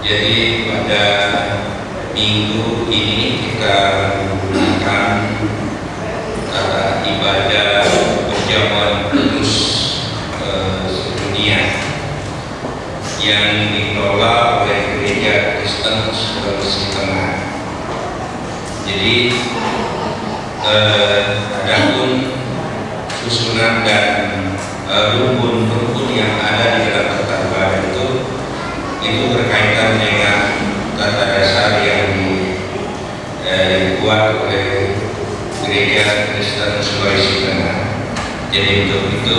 Jadi pada minggu ini kita menggunakan ibadah perjamuan kudus sedunia yang dikelola oleh Gereja Kristen Sulawesi Tengah. Jadi adapun susunan dan rukun-rukun yang ada di dalam tata ibadah itu berkaitan dengan tata dasar yang dibuat oleh Gereja Kristen Sulawesi Tengah. Jadi untuk itu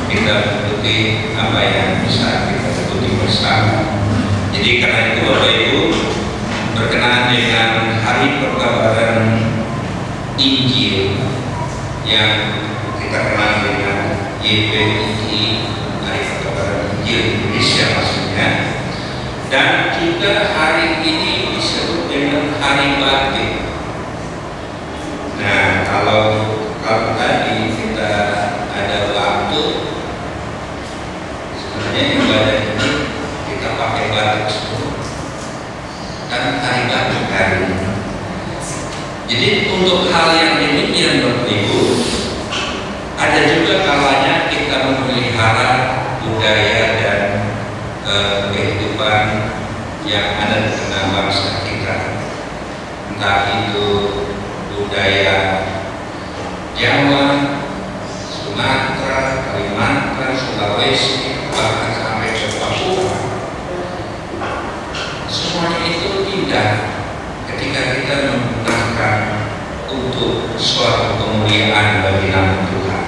kita mengikuti apa yang bisa kita ikuti bersama. Jadi karena itu Bapak Ibu, berkenaan dengan Hari Perkabaran Injil yang kita kenal dengan YPII, Hari Perkabaran Injil Indonesia maksudnya, dan juga hari ini disebut dengan Hari Batik. Nah, kalau tadi kita ada waktu, sebenarnya ibadah ini kita pakai batik semua, kan hari batik hari ini. Jadi untuk hal yang demikian Bapak Ibu, ada juga kalanya kita memelihara budaya dan kehidupan yang ada di tengah bangsa kita, entah itu budaya Jawa, Sumatera, Kalimantan, Sulawesi, bahkan sampai ke Papua. Semuanya itu indah ketika kita menggunakan untuk suatu kemuliaan bagi nama Tuhan.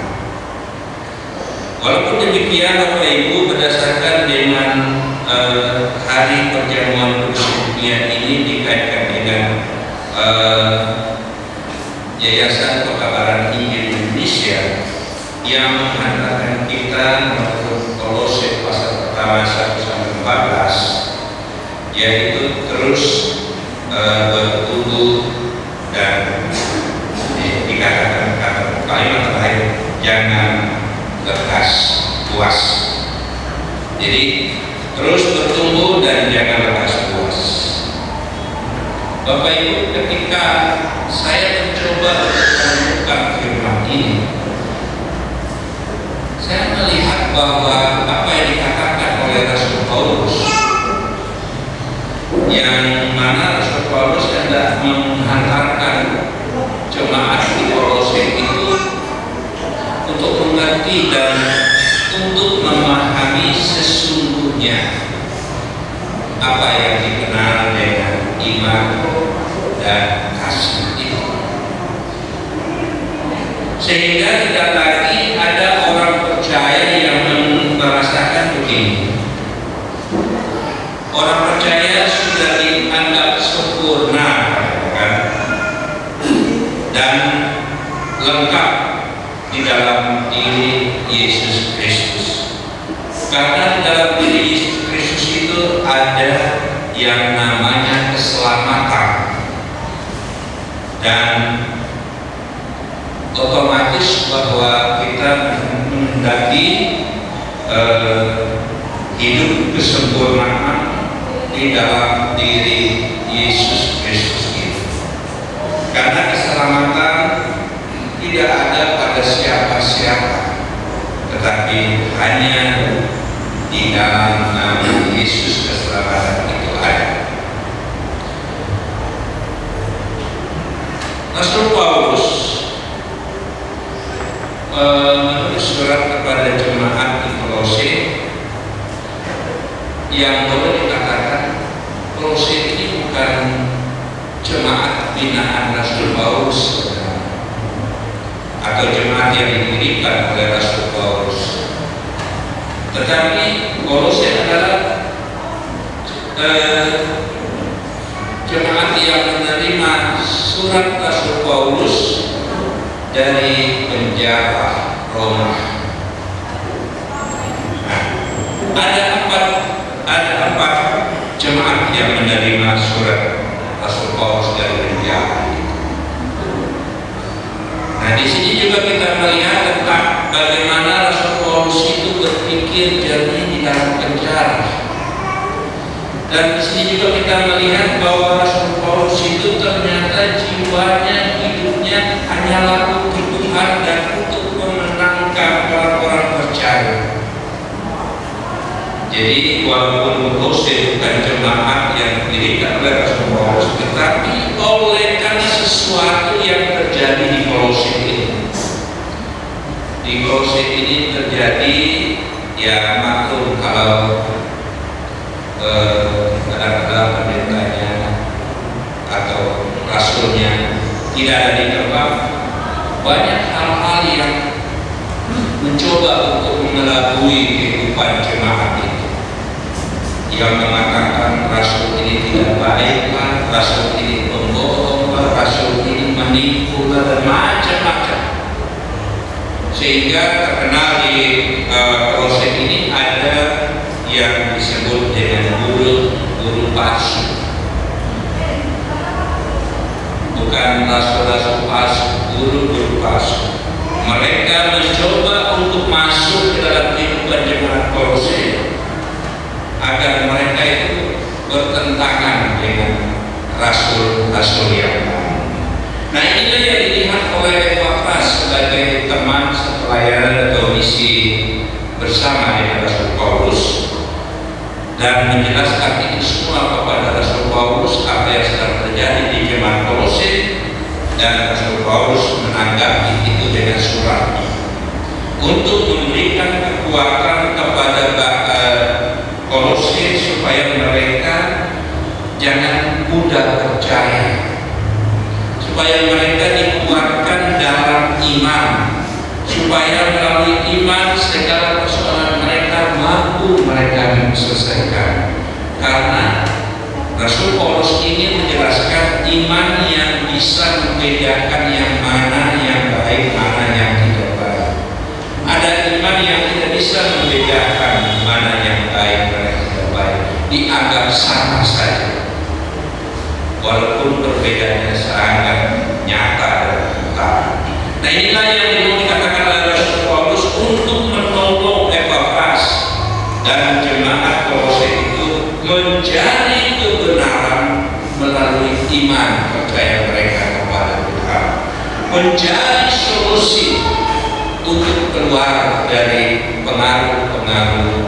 Walaupun demikian Bapak Ibu, berdasarkan dengan Hari Perjamuan Kudus Dunia ini dikaitkan dengan Yayasan Perkabaran Injil Indonesia yang menghantarkan kita menurut Kolose pasal pertama 1-14, yaitu terus bertumbuh dan dikatakan kalimat terakhir, jangan lekas puas. Jadi terus bertumbuh dan jangan lekas puas. Bapak Ibu, ketika saya mencoba menemukan firman ini, saya melihat bahwa apa yang dikatakan oleh Rasul Paulus, yang mana Rasul Paulus hendak menghantarkan jemaat di Kolose itu untuk mengerti dan untuk memahami sesungguhnya apa yang dikenal dengan iman dan kasih itu, sehingga tidak lagi ada orang percaya yang merasakan begini. Orang percaya sudah dianggap sempurna, kan? Dan lengkap di dalam diri Yesus Kristus. Karena di dalam diri Yesus Kristus itu ada yang namanya keselamatan, dan otomatis bahwa kita mendaki hidup kesempurnaan di dalam diri Yesus Kristus itu. Karena keselamatan tidak ada pada siapa-siapa, tetapi hanya di dalam nama Yesus keselamatan itu ada. Rasul Paulus menulis surat kepada jemaat di Kolose yang boleh dikatakan Kolose ini bukan jemaat binaan Rasul Paulus atau jemaat yang didirikan oleh Rasul Paulus, tetapi Kolose adalah jemaat yang menerima surat Rasul Paulus dari penjara Roma. Ada empat jemaat yang menerima surat Rasul Paulus dari penjara. Nah, di sini juga kita melihat tentang bagaimana Rasul Paulus itu berpikir jernih di dalam penjara. Dan di sini juga kita melihat bahwa Rasul Paulus itu ternyata jiwanya, hidupnya hanyalah untuk Tuhan dan untuk memenangkan orang-orang percaya. Jadi walaupun Kolose bukan jemaat yang didirikan oleh Rasul Paulus, tetapi oleh karena sesuatu yang terjadi di Kolose ini. Di Kolose ini terjadi, ya maklum kalau kadang-kadang pendetanya atau rasulnya tidak ada di tempat, banyak hal-hal yang mencoba untuk mengelabui kehidupan jemaat ini, yang mengatakan rasul ini tidak baiklah, rasul ini pembohonglah, rasul ini menipulah, dan macam-macam. Sehingga terkenal di Kolose ini ada yang disebut dengan guru palsu. Bukan rasul-rasul palsu, guru palsu. Mereka mencoba untuk masuk ke dalam kehidupan jemaat Kolose agar mereka itu bertentangan dengan rasul-rasul yang lain. Nah, inilah yang dilihat oleh Epafras sebagai teman pelayanan atau misi bersama dengan Rasul Paulus, dan menjelaskan itu semua kepada Rasul Paulus apa yang sedang terjadi di jemaat Kolose, dan Rasul Paulus menanggapi itu dengan surat untuk memberikan kekuatan kepada Kolose supaya mereka jangan mudah percaya, supaya mereka dikuatkan dalam iman, supaya melalui iman segala persoalan mereka mampu mereka menyelesaikan. Karena Rasul Paulus ini menjelaskan iman yang bisa membedakan yang mana yang baik, mana yang tidak baik. Ada iman yang tidak bisa membedakan mana yang baik, mana yang tidak baik, dianggap sama saja, walaupun perbedaannya sangat nyata dan utama. Nah, inilah yang dikatakan oleh Rasul Paulus untuk menolong Epafras dan jemaat Kolose itu mencari kebenaran melalui iman percaya mereka kepada Tuhan, mencari solusi untuk keluar dari pengaruh-pengaruh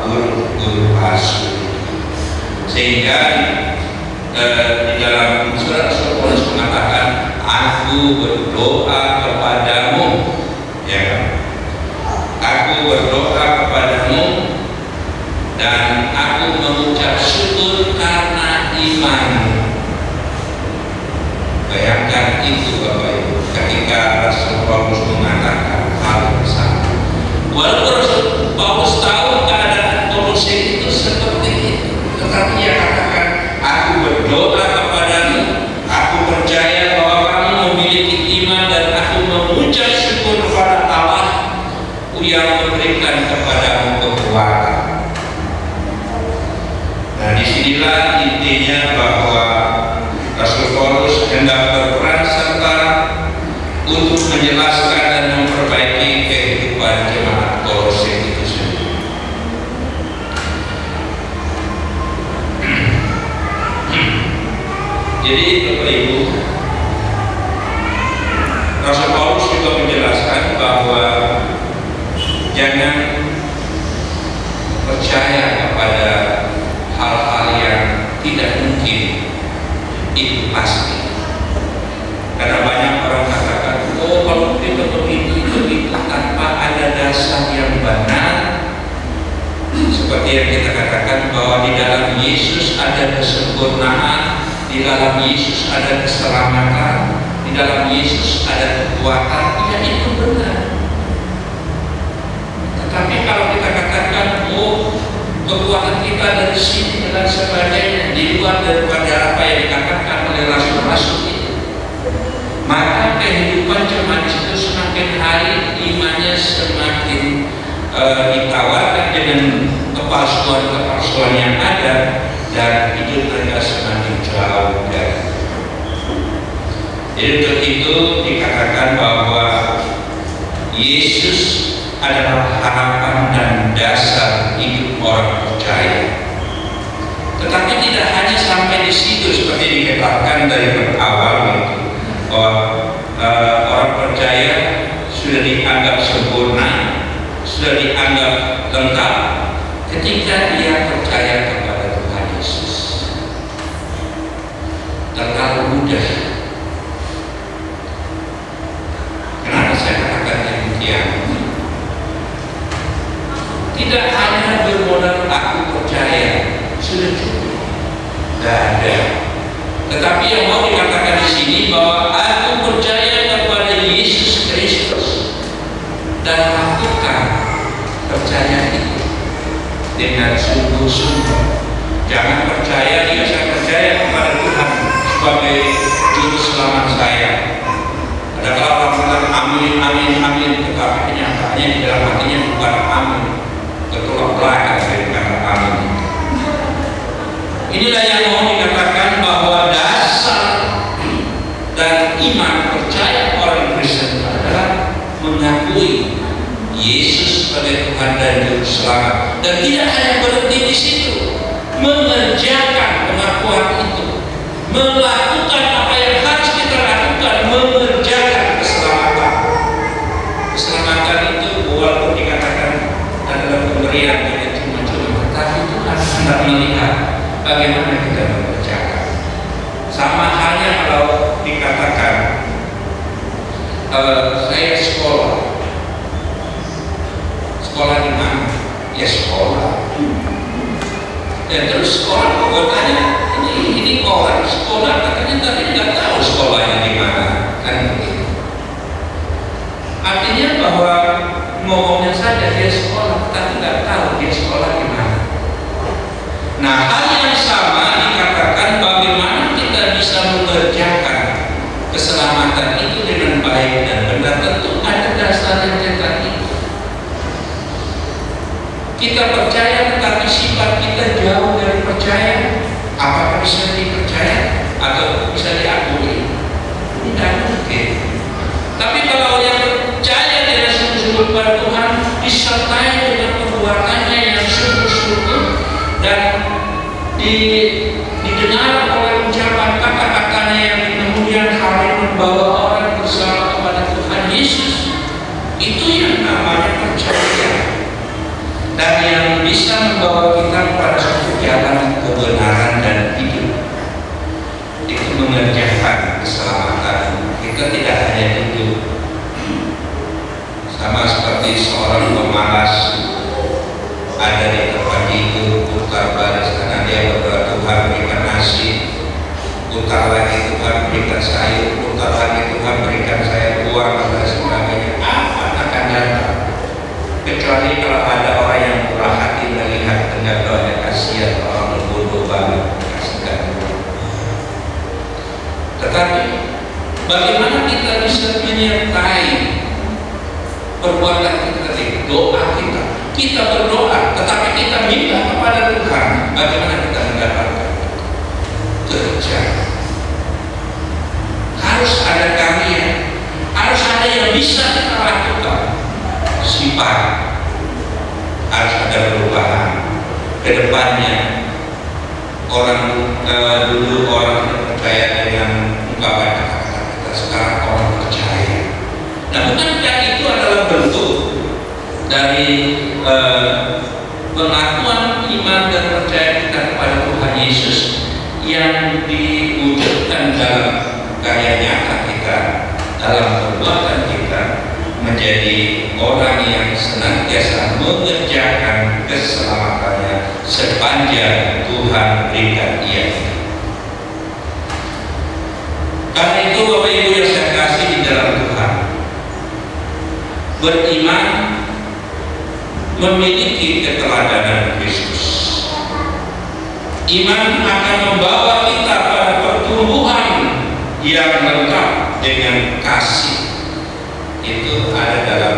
guru-guru palsu. Sehingga di dalam surat Rasul Paulus mengatakan, aku berdoa kepadamu, ya kan? Aku berdoa kepadamu dan aku mengucap syukur karena iman. Bayangkan itu Bapak Ibu, ketika Rasul Paulus mengatakan hal yang sama. Walaupun Rasul Paulus tahu keadaan Kolose itu seperti itu, tetapi ia katakan, aku berdoa kepadamu, aku percaya bahwa kamu memiliki iman, dan aku mengucap syukur kepada Allah yang memberikan kepadamu kekuatan. Nah, disinilah intinya bahwa Rasul Paulus hendak berperan serta untuk menjelaskan dan memperbaiki kehidupan jemaat Kolose itu sendiri. Jadi Bapak Ibu, Rasul Paulus juga menjelaskan bahwa jangan percaya kepada hal-hal yang tidak mungkin itu pasti. Karena banyak orang katakan, oh kalau kita begitu tanpa ada dasar yang benar. Seperti yang kita katakan bahwa di dalam Yesus ada kesempurnaan, di dalam Yesus ada keselamatan, di dalam Yesus ada kekuatan. Ya, itu benar. Tetapi kalau kita katakan, oh kekuatan kita dari sini dan sebagainya, di luar daripada apa yang dikatakan oleh rasul-rasul itu, maka kehidupan jemaat itu semakin hari imannya semakin ditawarkan dengan kepalsuan yang ada, dan hidup mereka semakin jauh dari. Jadi untuk itu dikatakan bahwa Yesus adalah harapan dan dasar hidup orang percaya. Tetapi tidak hanya sampai di situ seperti dikatakan dari awal itu, bahwa orang percaya sudah dianggap sempurna, sudah dianggap lengkap ketika dia percaya kepada Tuhan Yesus. Terlalu mudah. Kenapa saya katakan demikian? Tidak hanya bermodal aku percaya sudah cukup, tidak ada. Tetapi yang mau dikatakan di sini bahwa aku percaya kepada Yesus Kristus dan lakukan percaya itu dengan sungguh-sungguh. Jangan percaya dia saya percaya kepada Tuhan sebagai juru selamat saya. Ada kalau orang bilang amin, amin, amin, tetapi kenyataannya di dalam hatinya bukan amin, ketolak belakang dari kata amin. Inilah yang mau dikatakan bahwa dasar dan iman percaya orang Kristen adalah mengakui Yesus sebagai Tuhan dan Juru Selamat, dan tidak hanya berhenti di situ, mengerjakan pengakuan itu, melakukan apa yang harus kita lakukan, mengerjakan keselamatan. Keselamatan itu walaupun dikatakan adalah pemberian yang cuma-cuma, tetapi Tuhan hendak melihat bagaimana kita mengerjakan. Sama halnya kalau dikatakan saya sekolah di mana? Ya sekolah. Dan terus orang bertanya, ini orang sekolah katanya tapi nggak tahu sekolahnya di mana, kan begitu. Artinya bahwa ngomongnya saja dia sekolah, tapi nggak tahu dia sekolah di mana. Nah, hal yang sama dikatakan bagaimana kita bisa mengerjakan keselamatan itu dengan baik dan benar. Tentu ada dasar yang cetak itu. Kita percaya tetapi sifat kita jauh dari percaya. Apakah bisa dipercaya atau bisa diakui? Tidak mungkin. Tapi kalau yang percaya dengan sungguh-sungguh kepada Tuhan disertai dengan perbuatannya yang sungguh-sungguh dan didengar oleh ucapan kata-katanya yang kemudian hari membawa orang bersama kepada Tuhan Yesus, itu yang namanya percaya. Dan yang bisa membawa kita kepada suatu jalan kebenaran dan hidup itu mengerjakan keselamatan. Kita tidak hanya hidup sama seperti seorang pemalas ada di tempat itu, putar balik karena dia berdoa Tuhan berikan nasi, putar lagi Tuhan berikan sayur, putar lagi Tuhan berikan saya uang dan sebagainya. Apa akan datang? Kecuali kalau ada orang yang murah hati melihat dengan doanya kasihan orang berbodoh banget kasihkan. Tetapi bagaimana kita bisa menyertai perbuatan kita di doa kita? Kita berdoa, tetapi kita minta kepada Tuhan. Bagaimana kita mendapatkan kerja? Harus ada karya, harus ada yang bisa kita lakukan. Sifat harus ada perubahan ke depannya. Orang dulu orang percaya dengan ungkapan kata-kata kita, sekarang orang percaya. Nah, bukankah itu adalah bentuk dari pengakuan iman dan percaya kita kepada Tuhan Yesus yang diwujudkan dalam karya nyata kita, dalam perbuatan kita, menjadi orang yang senantiasa mengerjakan keselamatannya sepanjang Tuhan berikan ia. Karena itu Bapak Ibu yang saya kasih di dalam Tuhan, beriman memiliki keteladanan Kristus. Iman akan membawa kita pada pertumbuhan yang lengkap dengan kasih. Itu ada dalam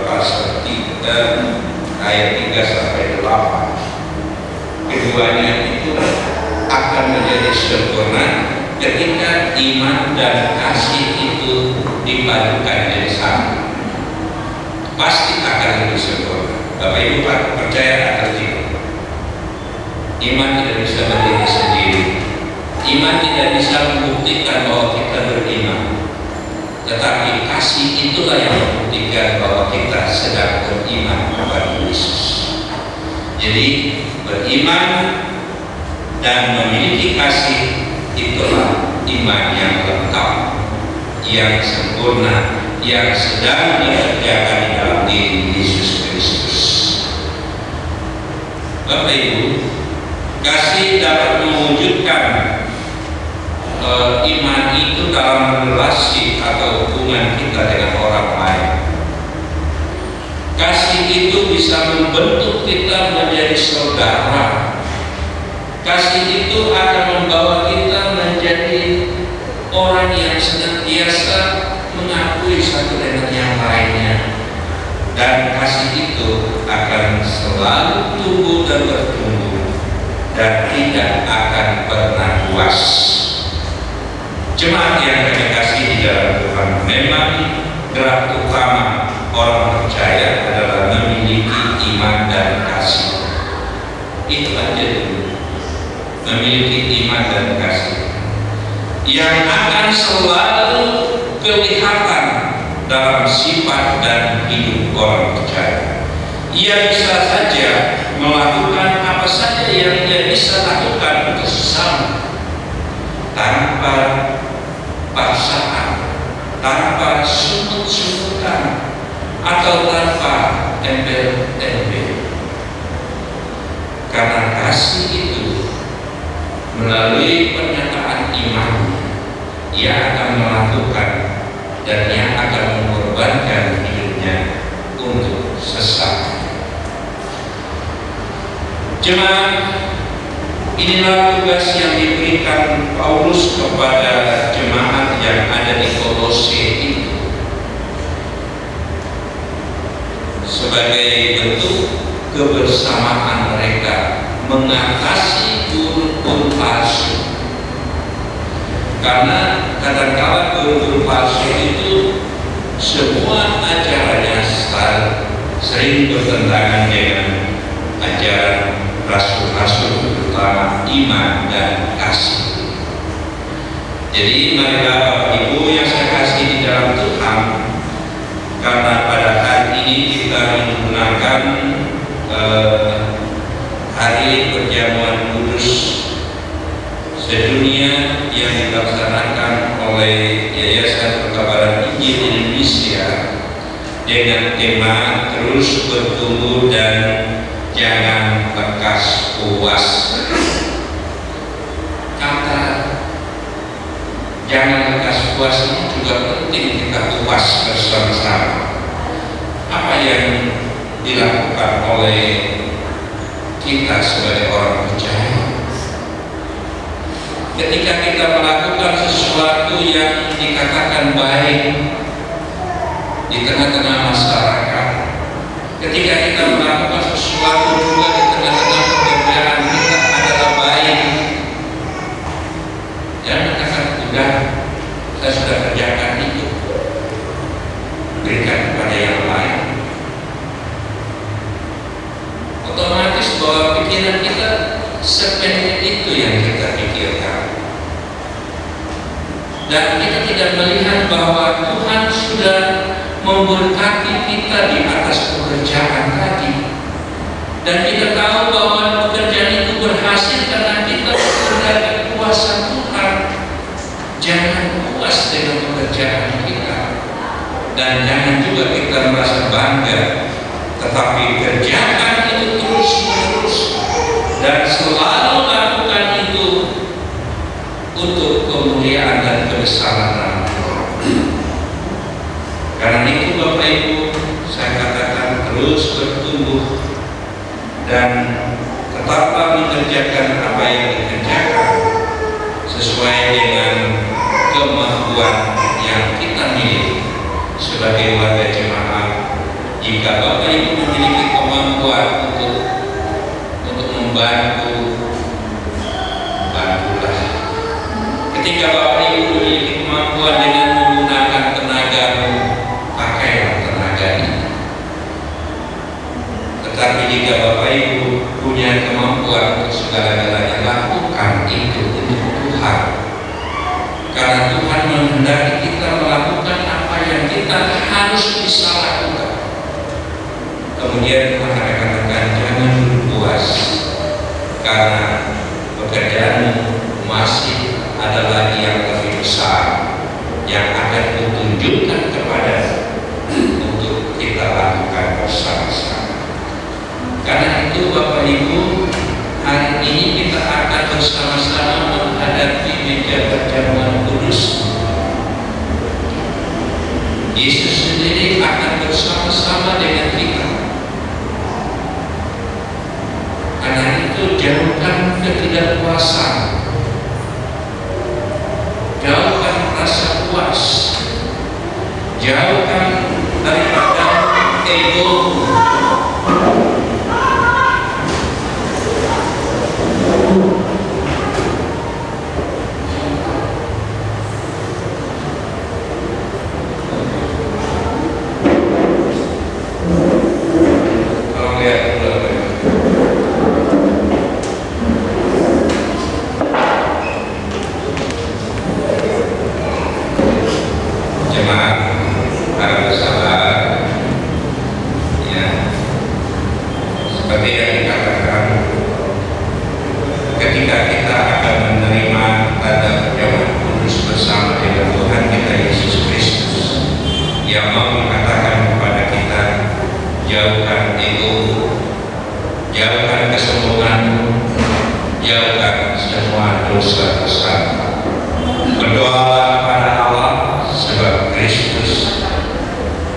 pasal 3 ayat 3 sampai 8. Keduanya itu akan menjadi sempurna ketika iman dan kasih itu dipadukan jadi satu. Pasti akan lebih sempurna. Bapak Ibu percaya atau tidak? Iman tidak bisa berdiri sendiri. Iman tidak bisa membuktikan bahwa kita beriman. Tetapi kasih itulah yang membuktikan bahwa kita sedang beriman kepada Yesus. Jadi beriman dan memiliki kasih itulah iman yang lengkap, yang sempurna, yang sedang dikerjakan di dalam diri Yesus Kristus. Bapak Ibu, kasih dapat mewujudkan iman itu dalam relasi atau hubungan kita dengan orang lain. Kasih itu bisa membentuk kita menjadi saudara. Kasih itu akan membawa kita menjadi orang yang senantiasa mengakui satu dengan yang lainnya. Dan kasih itu akan selalu tumbuh dan bertumbuh dan tidak akan pernah puas. Jemaat yang kami kasih di dalam Tuhan, memang gerak utama orang percaya adalah memiliki iman dan kasih. Itu aja dulu, memiliki iman dan kasih yang akan selalu kelihatan dalam sifat dan hidup orang percaya. Ia bisa saja melakukan apa saja yang ia bisa lakukan untuk sesama tanpa paksaan, tanpa sumut-sumutan, atau tanpa embel-embel. Karena kasih itu melalui pernyataan iman, ia akan melakukan dan ia akan mengorbankan hidupnya untuk sesama. Jemaat, inilah tugas yang diberikan Paulus kepada jemaat yang ada di Kolose itu sebagai bentuk kebersamaan mereka mengatasi guru-guru palsu. Karena kadang-kala guru-guru palsu itu semua ajarannya sering bertentangan dengan ajaran rasul-rasul, terutama iman dan kasih. Jadi marilah Bapak Ibu yang saya kasih di dalam Tuhan, karena pada hari ini kita menggunakan hari perjamuan kudus sedunia yang dilaksanakan oleh Yayasan Perkabaran Injil Indonesia dengan tema terus bertumbuh dan jangan lekas puas. Kata jangan lekas puas ini juga penting kita puas bersama-sama. Apa yang dilakukan oleh kita sebagai orang percaya? Ketika kita melakukan sesuatu yang dikatakan baik di tengah-tengah masyarakat, ketika kita melakukan sesuatu juga di tengah-tengah pekerjaan kita adalah baik, jangan katakan udah saya sudah kerjakan itu, berikan kepada yang lain. Otomatis bahwa pikiran kita sependek itu yang kita pikirkan, dan kita tidak melihat bahwa Tuhan sudah memberkati kita di atas pekerjaan tadi, dan kita tahu bahwa pekerjaan itu berhasil karena kita bekerja di kuasa Tuhan. Jangan puas dengan pekerjaan kita, dan jangan juga kita merasa bangga, tetapi kerjakan itu terus-menerus dan selalu lakukan itu untuk kemuliaan dan kebesaran nama Tuhan. Karena itu Bapak Ibu, saya katakan terus bertumbuh dan tetaplah mengerjakan apa yang dikerjakan sesuai dengan kemampuan yang kita miliki sebagai warga jemaat. Jika Bapak Ibu memiliki kemampuan untuk membantu, bantulah. Ketika Bapak Ibu memiliki kemampuan dengan menggunakan tenagamu, pakailah tenaga itu. Tetapi jika Bapak Ibu punya kemampuan untuk segala-galanya, lakukan itu untuk Tuhan. Karena Tuhan menghendaki kita melakukan apa yang kita harus bisa lakukan. Kemudian Tuhan akan katakan, jangan dulu puas, karena pekerjaanmu masih ada lagi yang lebih besar yang akan kutunjukkan kepada untuk kita lakukan bersama-sama. Karena itu Bapak Ibu, hari ini kita akan bersama-sama menghadapi meja perjamuan kudus. Yesus sendiri akan bersama-sama dengan kita. Karena itu jauhkan ketidakpuasan, jauhkan rasa puas, jauhkan daripada ego.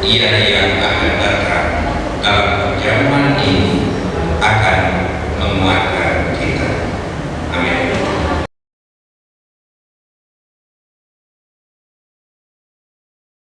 Dia yang akan datang dalam perjamuan ini akan menguatkan